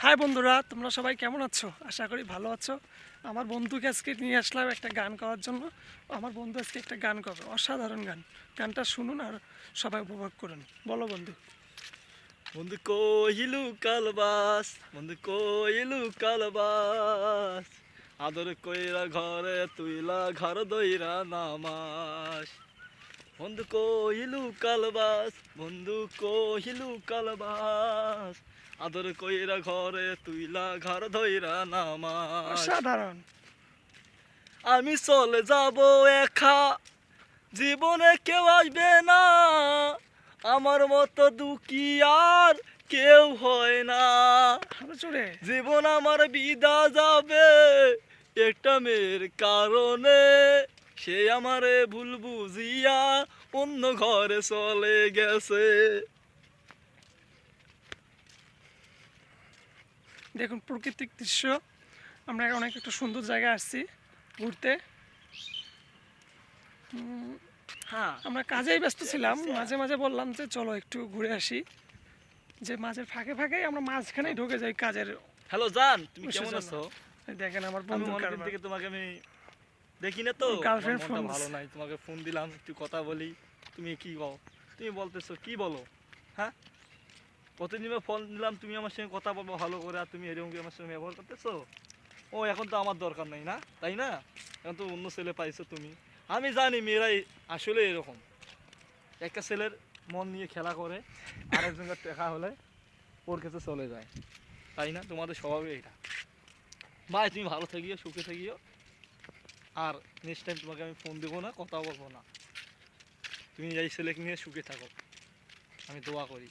High বন্ধুরা, তোমরা সবাই কেমন আছো? আশা করি ভালো আছো। আমার বন্ধুকে আজকে নিয়ে আসলাম একটা গান করার জন্য। আমার বন্ধু আজকে একটা গান করবে, অসাধারণ গান। গানটা শুনুন আর সবাই উপভোগ করুন। বলো বন্ধু। বন্ধু কহিলু কালবাস, বন্ধু কহিলু কালবাস, আদর কইরা ঘরে তুইলা ঘর দইরা নামাস। বন্ধু কহিলু কালবাস, বন্ধু কহিলু কালবাস, আদর কইরা ঘরে তুইলা ঘর ধইরা নামাস। অসাধারণ। আমি চলে যাব একা, জীবনে কেউ আসবে না, আমার মতো দুঃখী আর কেউ হয় না। আরো জোরে। জীবন আমার বিদা যাবে একটা মেয়ের কারণে, সে আমারে ভুল বুঝিয়া অন্য ঘরে চলে গেছে। দেখুন প্রাকৃতিক দৃশ্য। আমরা অনেক একটা সুন্দর জায়গায় আসছি ঘুরতে। হ্যাঁ, আমরা কাজেই ব্যস্ত ছিলাম, মাঝে মাঝে বললাম যে চলো একটু ঘুরে আসি। যে মাঝের ফাঁকে ফাঁকেই আমরা মাঝখানেই ঢুকে যাই কাজের। হ্যালো জান, তুমি ওই কেমন সেজন্য। আছো? এই দেখেন আমার আমি বন্ধুর অনেকদিন কারবার। থেকে তোমাকে দেখি না তো, ওর আমার গার্লফ্রেন্ড মনটা ফোন ভালো দিছে। নাই, তোমাকে ফোন দিলাম একটু কথা বলি। তুমি কি কও? তুমি বলতেছো কি বলো? হ্যাঁ, প্রতিদিন ফোন দিলাম, তুমি আমার সঙ্গে কথা বলবো ভালো করে, আর তুমি এরকম কি আমার সঙ্গে ব্যবহার করতেছো? ও এখন তো আমার দরকার নাই, না তাই না? এখন তো অন্য ছেলে পাইছো তুমি। আমি জানি মেয়েরাই আসলে এরকম, একটা ছেলের মন নিয়ে খেলা করে, আরেকজনের দেখা হলে ওর কাছে চলে যায়, তাই না? তোমাদের স্বভাবে এটা। ভাই তুমি ভালো থাকিও, সুখে থাকিও, আর নেক্সট টাইম তোমাকে আমি ফোন দেবো না, কথা বলবো না। তুমি এই ছেলেকে নিয়ে সুখে থাকো, আমি দোয়া করি।